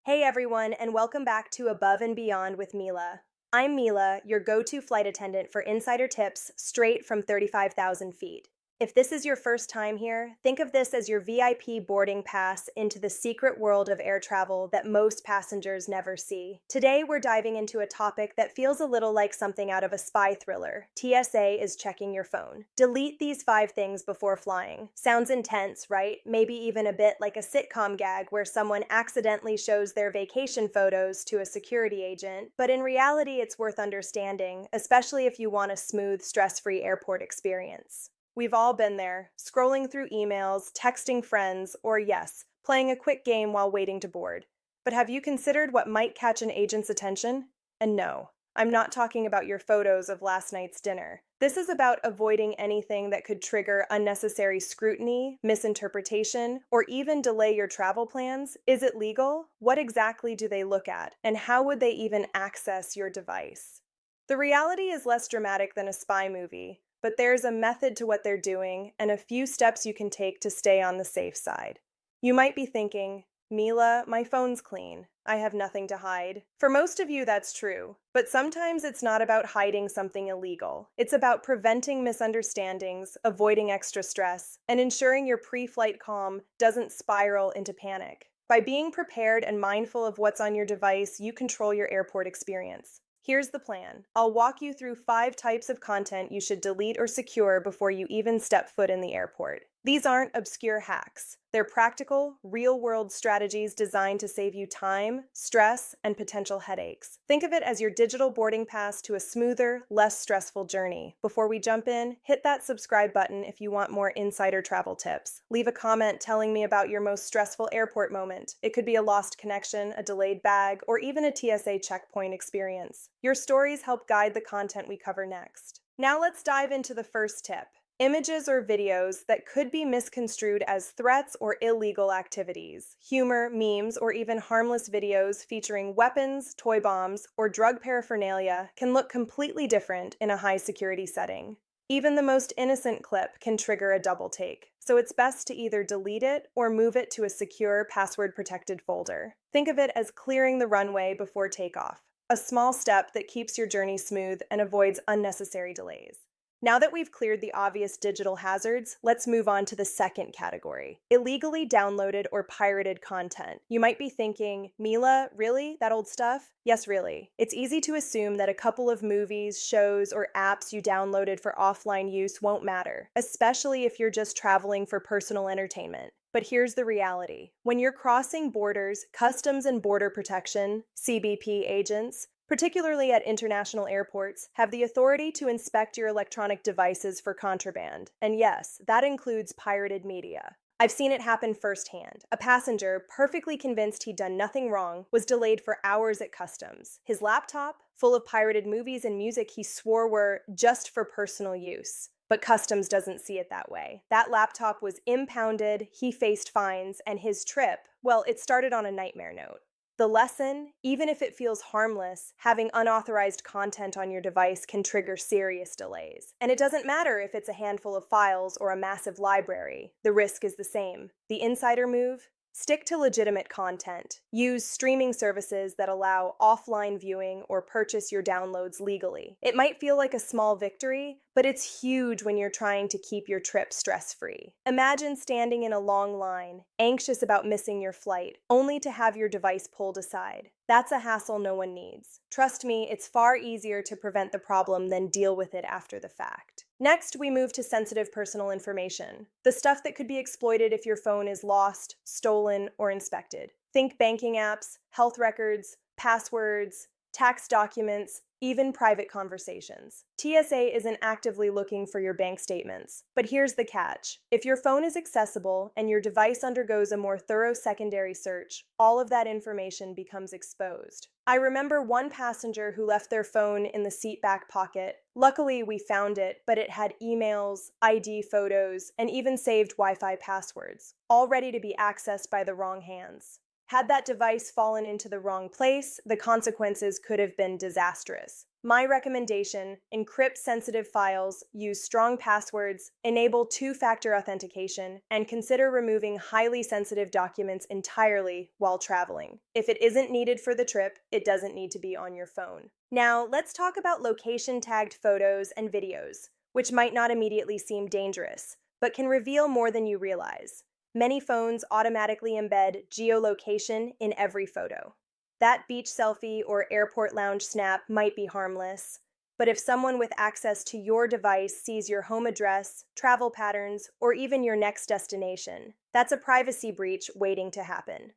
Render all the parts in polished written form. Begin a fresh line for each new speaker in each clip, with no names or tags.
Hey everyone, and welcome back to Above and Beyond with Mila. I'm Mila, your go to flight attendant for insider tips straight from 35,000 feet. If this is your first time here, think of this as your VIP boarding pass into the secret world of air travel that most passengers never see. Today, we're diving into a topic that feels a little like something out of a spy thriller. TSA is checking your phone. Delete these 5 things before flying. Sounds intense, right? Maybe even a bit like a sitcom gag where someone accidentally shows their vacation photos to a security agent, but in reality, it's worth understanding, especially if you want a smooth, stress free airport experience. We've all been there, scrolling through emails, texting friends, or yes, playing a quick game while waiting to board. But have you considered what might catch an agent's attention? And no, I'm not talking about your photos of last night's dinner. This is about avoiding anything that could trigger unnecessary scrutiny, misinterpretation, or even delay your travel plans. Is it legal? What exactly do they look at? And how would they even access your device? The reality is less dramatic than a spy movie, but there's a method to what they're doing and a few steps you can take to stay on the safe side. You might be thinking, Mila, my phone's clean. I have nothing to hide. For most of you, that's true, but sometimes it's not about hiding something illegal. It's about preventing misunderstandings, avoiding extra stress, and ensuring your pre-flight calm doesn't spiral into panic. By being prepared and mindful of what's on your device, you control your airport experience. Here's the plan. I'll walk you through 5 types of content you should delete or secure before you even step foot in the airport. These aren't obscure hacks. They're practical, real-world strategies designed to save you time, stress, and potential headaches. Think of it as your digital boarding pass to a smoother, less stressful journey. Before we jump in, hit that subscribe button if you want more insider travel tips. Leave a comment telling me about your most stressful airport moment. It could be a lost connection, a delayed bag, or even a TSA checkpoint experience. Your stories help guide the content we cover next. Now let's dive into the first tip. Images or videos that could be misconstrued as threats or illegal activities. Humor, memes, or even harmless videos featuring weapons, toy bombs, or drug paraphernalia can look completely different in a high-security setting. Even the most innocent clip can trigger a double take, so it's best to either delete it or move it to a secure, password-protected folder. Think of it as clearing the runway before takeoff, a small step that keeps your journey smooth and avoids unnecessary delays. Now that we've cleared the obvious digital hazards, let's move on to the second category, illegally downloaded or pirated content. You might be thinking, Mila, really? That old stuff? Yes, really. It's easy to assume that a couple of movies, shows, or apps you downloaded for offline use won't matter, especially if you're just traveling for personal entertainment. But here's the reality. When you're crossing borders, Customs and Border Protection, CBP agents, particularly at international airports, have the authority to inspect your electronic devices for contraband. And yes, that includes pirated media. I've seen it happen firsthand. A passenger, perfectly convinced he'd done nothing wrong, was delayed for hours at customs. His laptop, full of pirated movies and music he swore were just for personal use. But customs doesn't see it that way. That laptop was impounded, he faced fines, and his trip, well, it started on a nightmare note. The lesson, even if it feels harmless, having unauthorized content on your device can trigger serious delays. And it doesn't matter if it's a handful of files or a massive library, the risk is the same. The insider move? Stick to legitimate content. Use streaming services that allow offline viewing or purchase your downloads legally. It might feel like a small victory, but it's huge when you're trying to keep your trip stress-free. Imagine standing in a long line, anxious about missing your flight, only to have your device pulled aside. That's a hassle no one needs. Trust me, it's far easier to prevent the problem than deal with it after the fact. Next, we move to sensitive personal information, the stuff that could be exploited if your phone is lost, stolen, or inspected. Think banking apps, health records, passwords, tax documents, even private conversations. TSA isn't actively looking for your bank statements. But here's the catch. If your phone is accessible and your device undergoes a more thorough secondary search, all of that information becomes exposed. I remember one passenger who left their phone in the seat back pocket. Luckily, we found it, but it had emails, ID photos, and even saved Wi-Fi passwords, all ready to be accessed by the wrong hands. Had that device fallen into the wrong place, the consequences could have been disastrous. My recommendation: encrypt sensitive files, use strong passwords, enable two-factor authentication, and consider removing highly sensitive documents entirely while traveling. If it isn't needed for the trip, it doesn't need to be on your phone. Now, let's talk about location-tagged photos and videos, which might not immediately seem dangerous, but can reveal more than you realize. Many phones automatically embed geolocation in every photo. That beach selfie or airport lounge snap might be harmless, but if someone with access to your device sees your home address, travel patterns, or even your next destination, that's a privacy breach waiting to happen.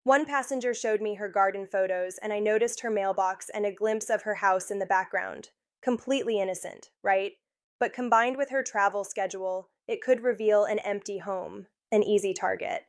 One passenger showed me her garden photos, and I noticed her mailbox and a glimpse of her house in the background. Completely innocent, right? But combined with her travel schedule, it could reveal an empty home, an easy target.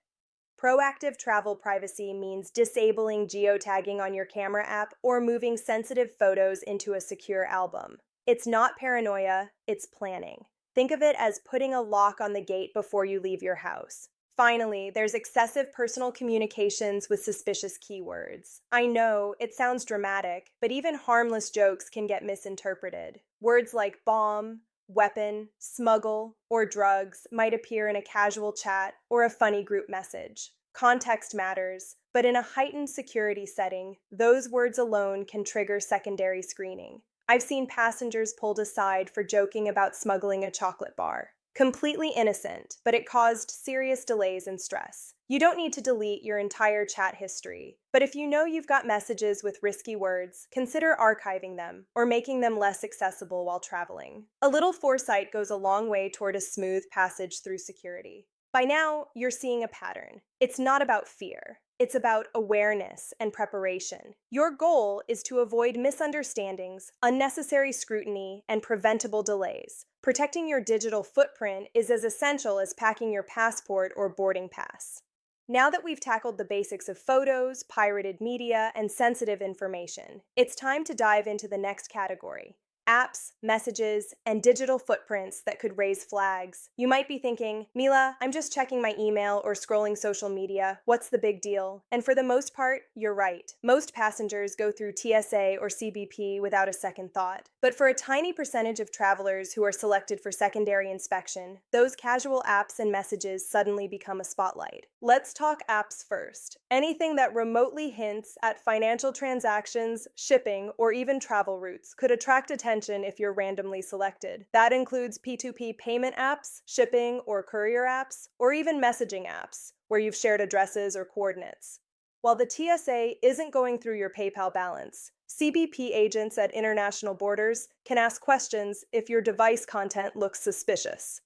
Proactive travel privacy means disabling geotagging on your camera app or moving sensitive photos into a secure album. It's not paranoia, it's planning. Think of it as putting a lock on the gate before you leave your house. Finally, there's excessive personal communications with suspicious keywords. I know, it sounds dramatic, but even harmless jokes can get misinterpreted. Words like bomb, weapon, smuggle, or drugs might appear in a casual chat or a funny group message. Context matters, but in a heightened security setting, those words alone can trigger secondary screening. I've seen passengers pulled aside for joking about smuggling a chocolate bar. Completely innocent, but it caused serious delays and stress. You don't need to delete your entire chat history, but if you know you've got messages with risky words, consider archiving them or making them less accessible while traveling. A little foresight goes a long way toward a smooth passage through security. By now, you're seeing a pattern. It's not about fear. It's about awareness and preparation. Your goal is to avoid misunderstandings, unnecessary scrutiny, and preventable delays. Protecting your digital footprint is as essential as packing your passport or boarding pass. Now that we've tackled the basics of photos, pirated media, and sensitive information, it's time to dive into the next category: apps, messages, and digital footprints that could raise flags. You might be thinking, Mila, I'm just checking my email or scrolling social media. What's the big deal? And for the most part, you're right. Most passengers go through TSA or CBP without a second thought. But for a tiny percentage of travelers who are selected for secondary inspection, those casual apps and messages suddenly become a spotlight. Let's talk apps first. Anything that remotely hints at financial transactions, shipping, or even travel routes could attract attention if you're randomly selected. That includes P2P payment apps, shipping or courier apps, or even messaging apps, where you've shared addresses or coordinates. While the TSA isn't going through your PayPal balance, CBP agents at international borders can ask questions if your device content looks suspicious.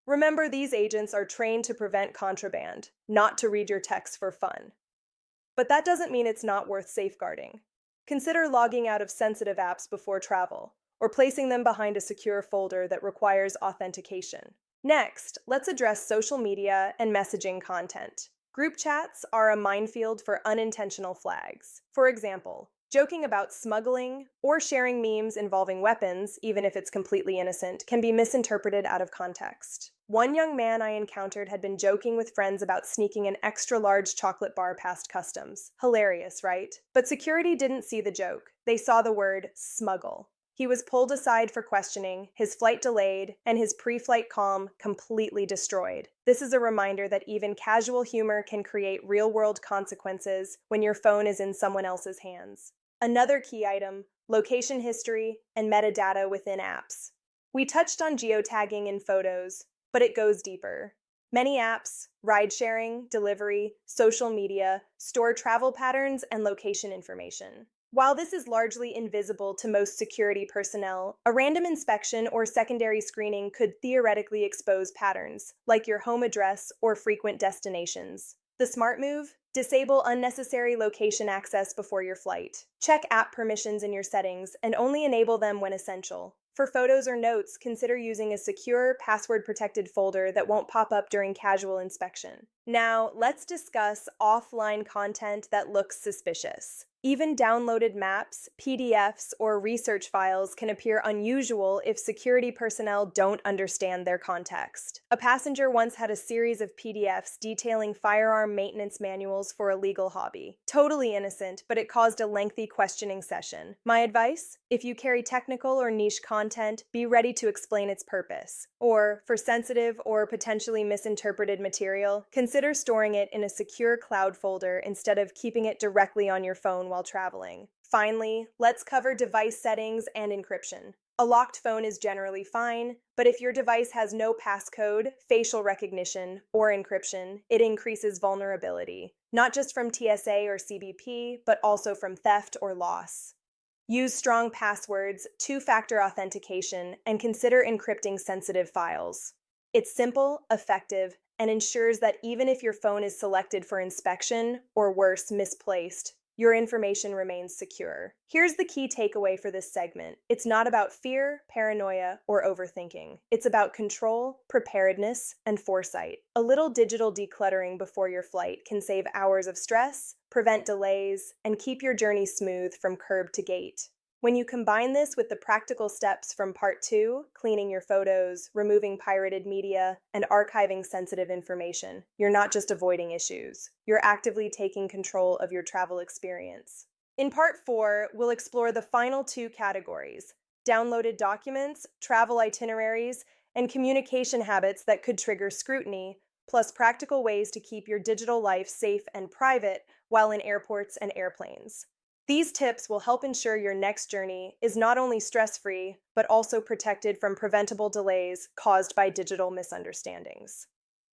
Remember, these agents are trained to prevent contraband, not to read your texts for fun. But that doesn't mean it's not worth safeguarding. Consider logging out of sensitive apps before travel, or placing them behind a secure folder that requires authentication. Next, let's address social media and messaging content. Group chats are a minefield for unintentional flags. For example, joking about smuggling or sharing memes involving weapons, even if it's completely innocent, can be misinterpreted out of context. One young man I encountered had been joking with friends about sneaking an extra-large chocolate bar past customs. Hilarious, right? But security didn't see the joke. They saw the word smuggle. He was pulled aside for questioning, his flight delayed, and his pre-flight calm completely destroyed. This is a reminder that even casual humor can create real-world consequences when your phone is in someone else's hands. Another key item: location history and metadata within apps. We touched on geotagging in photos, but it goes deeper. Many apps, ride-sharing, delivery, social media, store travel patterns and location information. While this is largely invisible to most security personnel, a random inspection or secondary screening could theoretically expose patterns, like your home address or frequent destinations. The smart move? Disable unnecessary location access before your flight. Check app permissions in your settings and only enable them when essential. For photos or notes, consider using a secure, password-protected folder that won't pop up during casual inspection. Now, let's discuss offline content that looks suspicious. Even downloaded maps, PDFs, or research files can appear unusual if security personnel don't understand their context. A passenger once had a series of PDFs detailing firearm maintenance manuals for a legal hobby. Totally innocent, but it caused a lengthy questioning session. My advice? If you carry technical or niche content, be ready to explain its purpose. Or, for sensitive or potentially misinterpreted material, consider storing it in a secure cloud folder instead of keeping it directly on your phone while traveling. Finally, let's cover device settings and encryption. A locked phone is generally fine, but if your device has no passcode, facial recognition, or encryption, it increases vulnerability, not just from TSA or CBP, but also from theft or loss. Use strong passwords, two-factor authentication, and consider encrypting sensitive files. It's simple, effective, and ensures that even if your phone is selected for inspection, or worse, misplaced, your information remains secure. Here's the key takeaway for this segment. It's not about fear, paranoia, or overthinking. It's about control, preparedness, and foresight. A little digital decluttering before your flight can save hours of stress, prevent delays, and keep your journey smooth from curb to gate. When you combine this with the practical steps from Part 2, cleaning your photos, removing pirated media, and archiving sensitive information, you're not just avoiding issues, you're actively taking control of your travel experience. In Part 4, we'll explore the final two categories: downloaded documents, travel itineraries, and communication habits that could trigger scrutiny, plus practical ways to keep your digital life safe and private while in airports and airplanes. These tips will help ensure your next journey is not only stress-free, but also protected from preventable delays caused by digital misunderstandings.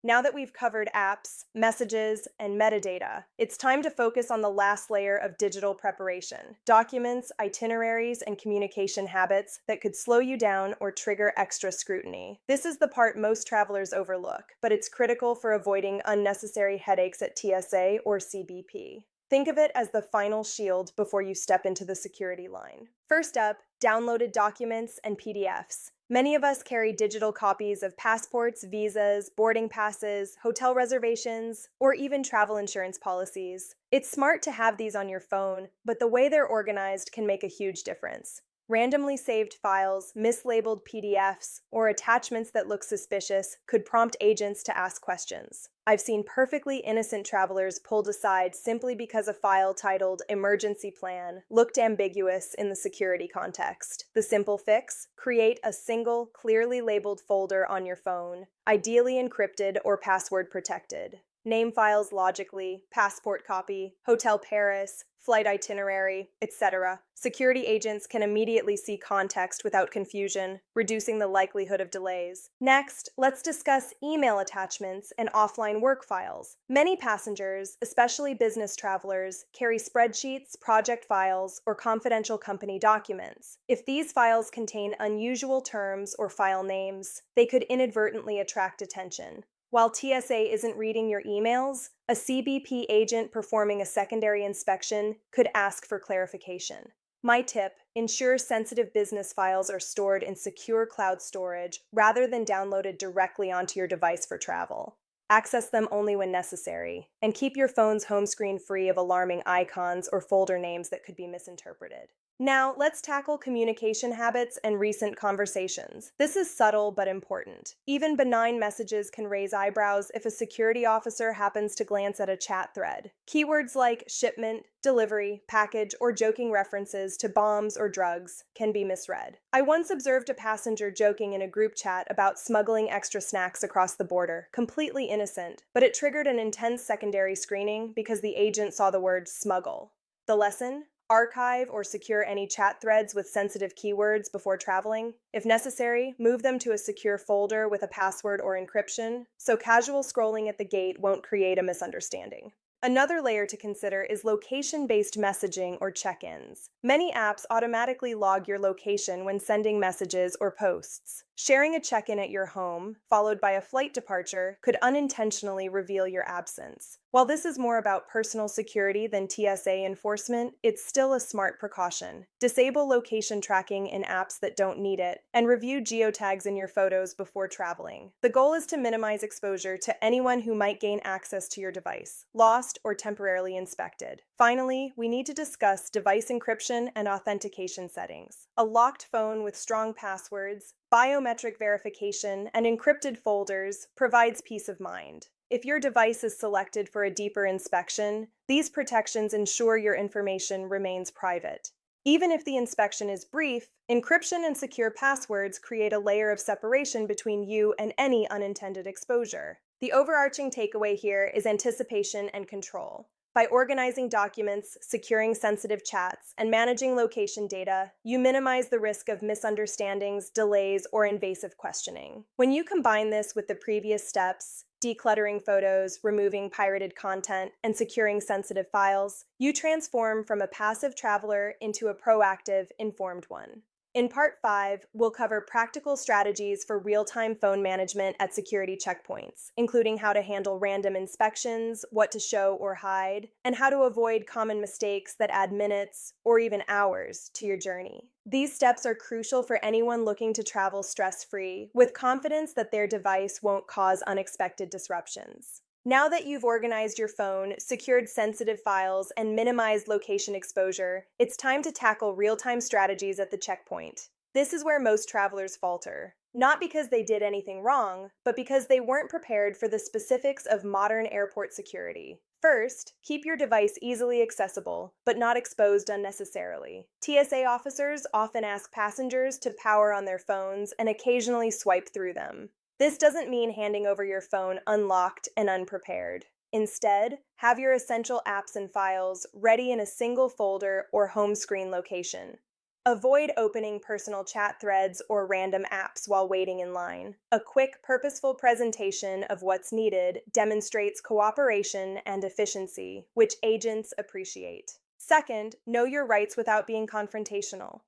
Now that we've covered apps, messages, and metadata, it's time to focus on the last layer of digital preparation: documents, itineraries, and communication habits that could slow you down or trigger extra scrutiny. This is the part most travelers overlook, but it's critical for avoiding unnecessary headaches at TSA or CBP. Think of it as the final shield before you step into the security line. First up, downloaded documents and PDFs. Many of us carry digital copies of passports, visas, boarding passes, hotel reservations, or even travel insurance policies. It's smart to have these on your phone, but the way they're organized can make a huge difference. Randomly saved files, mislabeled PDFs, or attachments that look suspicious could prompt agents to ask questions. I've seen perfectly innocent travelers pulled aside simply because a file titled "Emergency Plan" looked ambiguous in the security context. The simple fix? Create a single, clearly labeled folder on your phone, ideally encrypted or password protected. Name files logically: passport copy, Hotel Paris, flight itinerary, etc. Security agents can immediately see context without confusion, reducing the likelihood of delays. Next, let's discuss email attachments and offline work files. Many passengers, especially business travelers, carry spreadsheets, project files, or confidential company documents. If these files contain unusual terms or file names, they could inadvertently attract attention. While TSA isn't reading your emails, a CBP agent performing a secondary inspection could ask for clarification. My tip: ensure sensitive business files are stored in secure cloud storage rather than downloaded directly onto your device for travel. Access them only when necessary, and keep your phone's home screen free of alarming icons or folder names that could be misinterpreted. Now, let's tackle communication habits and recent conversations. This is subtle but important. Even benign messages can raise eyebrows if a security officer happens to glance at a chat thread. Keywords like shipment, delivery, package, or joking references to bombs or drugs can be misread. I once observed a passenger joking in a group chat about smuggling extra snacks across the border, completely innocent, but it triggered an intense secondary screening because the agent saw the word smuggle. The lesson? Archive or secure any chat threads with sensitive keywords before traveling. If necessary, move them to a secure folder with a password or encryption, so casual scrolling at the gate won't create a misunderstanding. Another layer to consider is location-based messaging or check-ins. Many apps automatically log your location when sending messages or posts. Sharing a check-in at your home, followed by a flight departure, could unintentionally reveal your absence. While this is more about personal security than TSA enforcement, it's still a smart precaution. Disable location tracking in apps that don't need it, and review geotags in your photos before traveling. The goal is to minimize exposure to anyone who might gain access to your device, lost or temporarily inspected. Finally, we need to discuss device encryption and authentication settings. A locked phone with strong passwords, biometric verification, and encrypted folders provides peace of mind. If your device is selected for a deeper inspection, these protections ensure your information remains private. Even if the inspection is brief, encryption and secure passwords create a layer of separation between you and any unintended exposure. The overarching takeaway here is anticipation and control. By organizing documents, securing sensitive chats, and managing location data, you minimize the risk of misunderstandings, delays, or invasive questioning. When you combine this with the previous steps, decluttering photos, removing pirated content, and securing sensitive files, you transform from a passive traveler into a proactive, informed one. In Part 5, we'll cover practical strategies for real-time phone management at security checkpoints, including how to handle random inspections, what to show or hide, and how to avoid common mistakes that add minutes or even hours to your journey. These steps are crucial for anyone looking to travel stress-free, with confidence that their device won't cause unexpected disruptions. Now that you've organized your phone, secured sensitive files, and minimized location exposure, it's time to tackle real-time strategies at the checkpoint. This is where most travelers falter. Not because they did anything wrong, but because they weren't prepared for the specifics of modern airport security. First, keep your device easily accessible, but not exposed unnecessarily. TSA officers often ask passengers to power on their phones and occasionally swipe through them. This doesn't mean handing over your phone unlocked and unprepared. Instead, have your essential apps and files ready in a single folder or home screen location. Avoid opening personal chat threads or random apps while waiting in line. A quick, purposeful presentation of what's needed demonstrates cooperation and efficiency, which agents appreciate. Second, know your rights without being confrontational.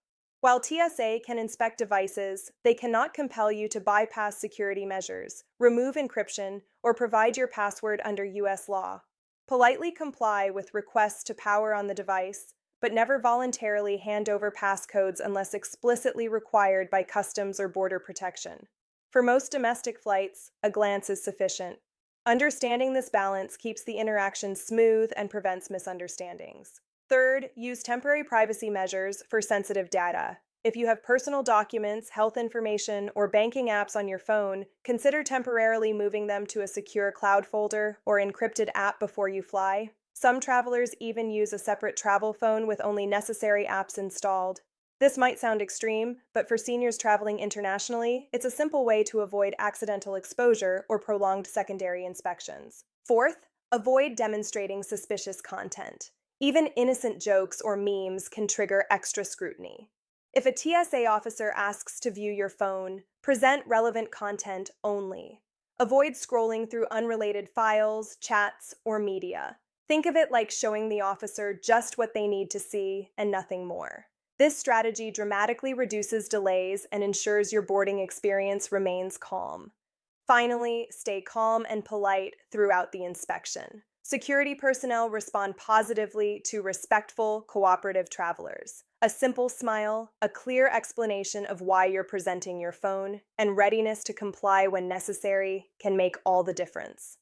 While TSA can inspect devices, they cannot compel you to bypass security measures, remove encryption, or provide your password under U.S. law. Politely comply with requests to power on the device, but never voluntarily hand over passcodes unless explicitly required by Customs or Border Protection. For most domestic flights, a glance is sufficient. Understanding this balance keeps the interaction smooth and prevents misunderstandings. Third, use temporary privacy measures for sensitive data. If you have personal documents, health information, or banking apps on your phone, consider temporarily moving them to a secure cloud folder or encrypted app before you fly. Some travelers even use a separate travel phone with only necessary apps installed. This might sound extreme, but for seniors traveling internationally, it's a simple way to avoid accidental exposure or prolonged secondary inspections. Fourth, avoid demonstrating suspicious content. Even innocent jokes or memes can trigger extra scrutiny. If a TSA officer asks to view your phone, present relevant content only. Avoid scrolling through unrelated files, chats, or media. Think of it like showing the officer just what they need to see and nothing more. This strategy dramatically reduces delays and ensures your boarding experience remains calm. Finally, stay calm and polite throughout the inspection. Security personnel respond positively to respectful, cooperative travelers. A simple smile, a clear explanation of why you're presenting your phone, and readiness to comply when necessary can make all the difference.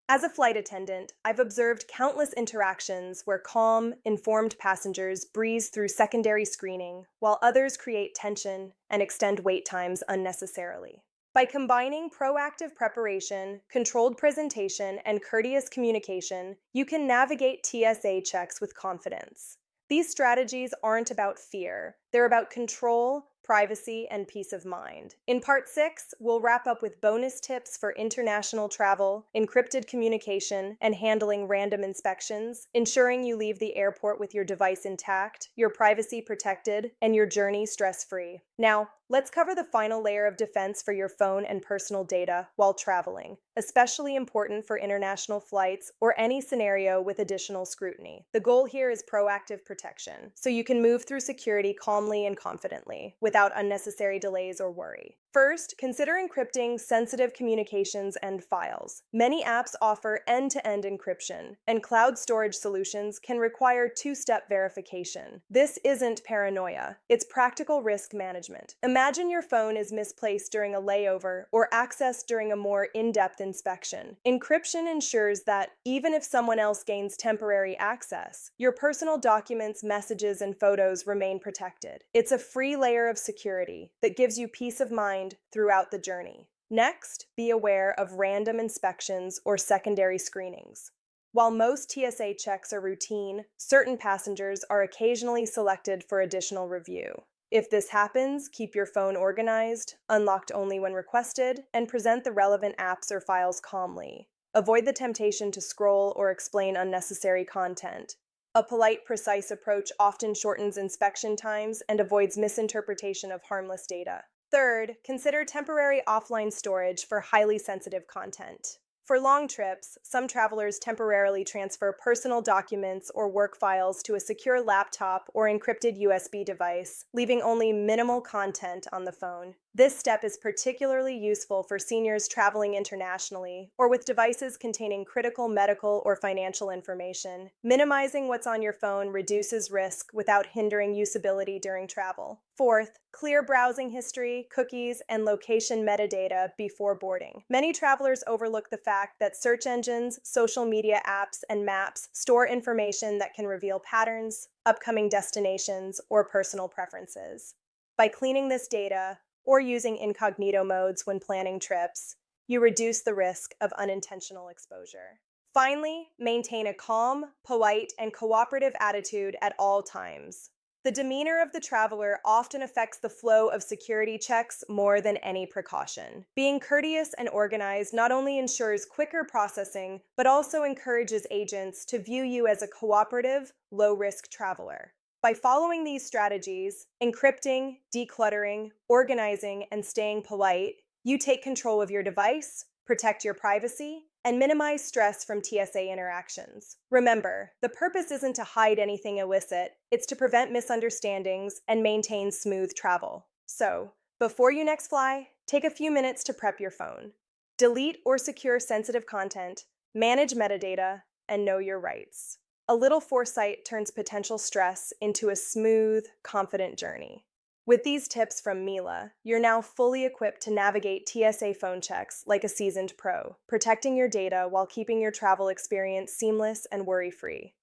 As a flight attendant, I've observed countless interactions where calm, informed passengers breeze through secondary screening, while others create tension and extend wait times unnecessarily. By combining proactive preparation, controlled presentation, and courteous communication, you can navigate TSA checks with confidence. These strategies aren't about fear. They're about control, privacy, and peace of mind. In Part 6, we'll wrap up with bonus tips for international travel, encrypted communication, and handling random inspections, ensuring you leave the airport with your device intact, your privacy protected, and your journey stress-free. Now, Let's cover the final layer of defense for your phone and personal data while traveling, especially important for international flights or any scenario with additional scrutiny. The goal here is proactive protection, so you can move through security calmly and confidently, without unnecessary delays or worry. First, consider encrypting sensitive communications and files. Many apps offer end-to-end encryption, and cloud storage solutions can require two-step verification. This isn't paranoia, it's practical risk management. Imagine your phone is misplaced during a layover or accessed during a more in-depth inspection. Encryption ensures that, even if someone else gains temporary access, your personal documents, messages, and photos remain protected. It's a free layer of security that gives you peace of mind throughout the journey. Next, be aware of random inspections or secondary screenings. While most TSA checks are routine, certain passengers are occasionally selected for additional review. If this happens, keep your phone organized, unlocked only when requested, and present the relevant apps or files calmly. Avoid the temptation to scroll or explain unnecessary content. A polite, precise approach often shortens inspection times and avoids misinterpretation of harmless data. Third, consider temporary offline storage for highly sensitive content. For long trips, some travelers temporarily transfer personal documents or work files to a secure laptop or encrypted USB device, leaving only minimal content on the phone. This step is particularly useful for seniors traveling internationally or with devices containing critical medical or financial information. Minimizing what's on your phone reduces risk without hindering usability during travel. Fourth, clear browsing history, cookies, and location metadata before boarding. Many travelers overlook the fact that search engines, social media apps, and maps store information that can reveal patterns, upcoming destinations, or personal preferences. By cleaning this data, or using incognito modes when planning trips, you reduce the risk of unintentional exposure. Finally, maintain a calm, polite, and cooperative attitude at all times. The demeanor of the traveler often affects the flow of security checks more than any precaution. Being courteous and organized not only ensures quicker processing, but also encourages agents to view you as a cooperative, low-risk traveler. By following these strategies, encrypting, decluttering, organizing, and staying polite, you take control of your device, protect your privacy, and minimize stress from TSA interactions. Remember, the purpose isn't to hide anything illicit, it's to prevent misunderstandings and maintain smooth travel. So, before you next fly, take a few minutes to prep your phone. Delete or secure sensitive content, manage metadata, and know your rights. A little foresight turns potential stress into a smooth, confident journey. With these tips from Mila, you're now fully equipped to navigate TSA phone checks like a seasoned pro, protecting your data while keeping your travel experience seamless and worry-free.